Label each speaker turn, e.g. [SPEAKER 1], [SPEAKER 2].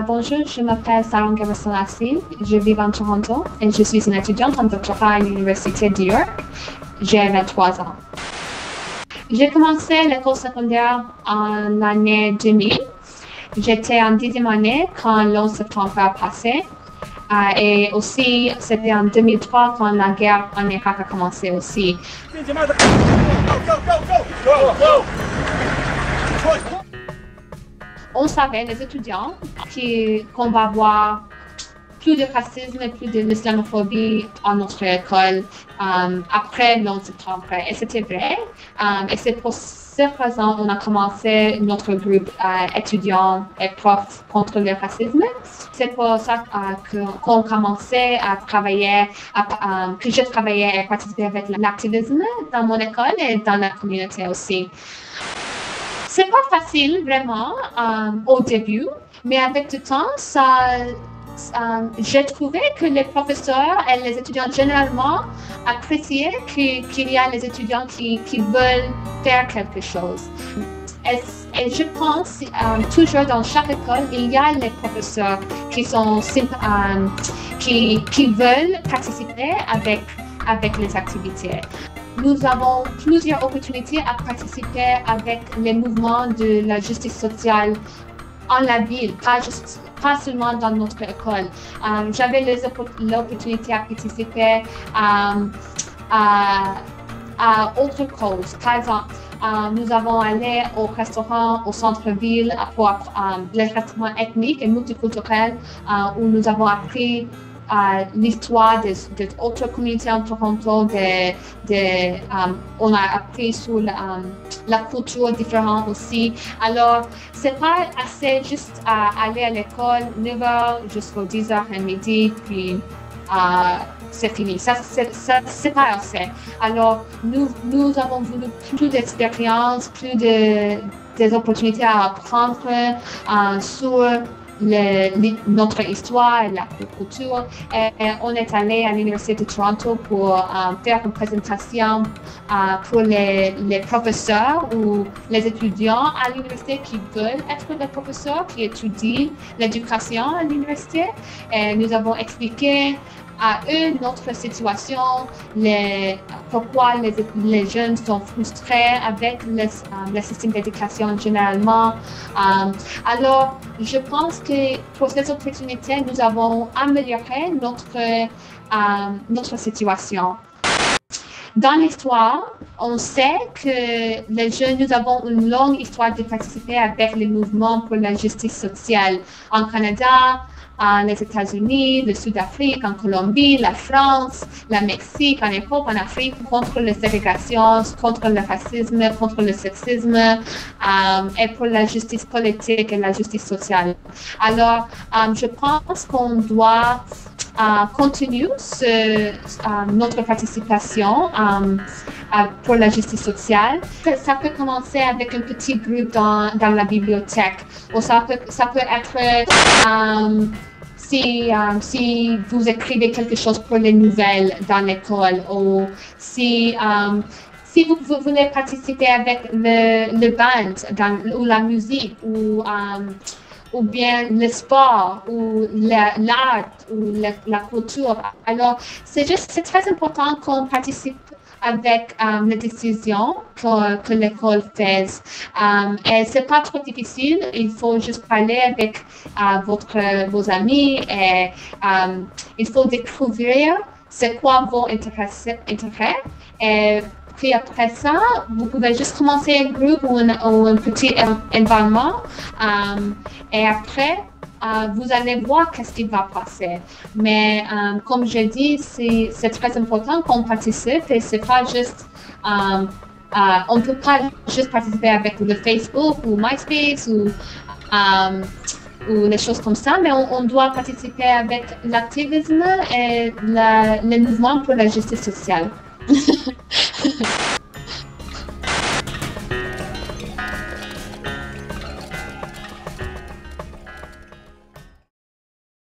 [SPEAKER 1] Bonjour, je m'appelle Sarang Gavasalassi, je vis en Toronto et je suis une étudiante en doctorat à l'Université de York. J'ai 23 ans. J'ai commencé l'école secondaire en l'année 2000. J'étais en 10e année quand le 11 septembre a passé. Et aussi, c'était en 2003 quand la guerre en Irak a commencé aussi. On savait, les étudiants, qu'on va voir plus de racisme et plus d'islamophobie à notre école après le 11 septembre. Et c'était vrai. Et c'est pour cette raison qu'on a commencé notre groupe étudiants et profs contre le racisme. C'est pour ça qu'on commençait à travailler, que j'ai travaillé et participé avec l'activisme dans mon école et dans la communauté aussi. C'est pas facile vraiment au début, mais avec le temps, j'ai trouvé que les professeurs et les étudiants généralement appréciaient qu'il y a les étudiants qui veulent faire quelque chose. Et je pense toujours dans chaque école, il y a les professeurs qui veulent participer avec les activités. Nous avons plusieurs opportunités à participer avec les mouvements de la justice sociale en la ville, pas seulement dans notre école. J'avais l'opportunité à participer à autres causes. Par exemple, nous avons allé au restaurant au centre-ville pour les restaurants ethniques et multiculturels où nous avons appris l'histoire des autres communautés en Toronto. On a appris sur la culture différente aussi. Alors, c'est pas assez juste aller à l'école 9h jusqu'à 10h midi, puis c'est fini. Ça, c'est pas assez. Alors, nous avons voulu plus d'expérience, plus des opportunités à apprendre sur notre histoire et la culture. Et on est allé à l'Université de Toronto pour faire une présentation pour les professeurs ou les étudiants à l'université qui veulent être des professeurs, qui étudient l'éducation à l'université. Et nous avons expliqué à eux notre situation, pourquoi les jeunes sont frustrés avec le système d'éducation généralement. Alors, je pense que pour cette opportunité, nous avons amélioré notre situation. Dans l'histoire, on sait que les jeunes, nous avons une longue histoire de participer avec les mouvements pour la justice sociale en Canada, les États-Unis, le Sud-Afrique, en Colombie, la France, le Mexique, en Europe, en Afrique, contre les ségrégations, contre le racisme, contre le sexisme et pour la justice politique et la justice sociale. Alors, je pense qu'on doit continuer notre participation pour la justice sociale. Ça peut commencer avec un petit groupe dans la bibliothèque, ou ça peut être si vous écrivez quelque chose pour les nouvelles dans l'école, ou si vous voulez participer avec le band ou la musique, ou bien le sport, ou l'art, ou la culture. Alors, c'est très important qu'on participe avec les décisions que l'école fait. Et c'est pas trop difficile, il faut juste parler avec vos amis et il faut découvrir c'est quoi vos intérêts. Et puis après ça, vous pouvez juste commencer un groupe ou un petit environnement. Et après, vous allez voir qu'est-ce qui va passer. Mais comme je dis, c'est très important qu'on participe et c'est pas juste on ne peut pas juste participer avec le Facebook ou MySpace ou les choses comme ça, mais on doit participer avec l'activisme et le mouvement pour la justice sociale.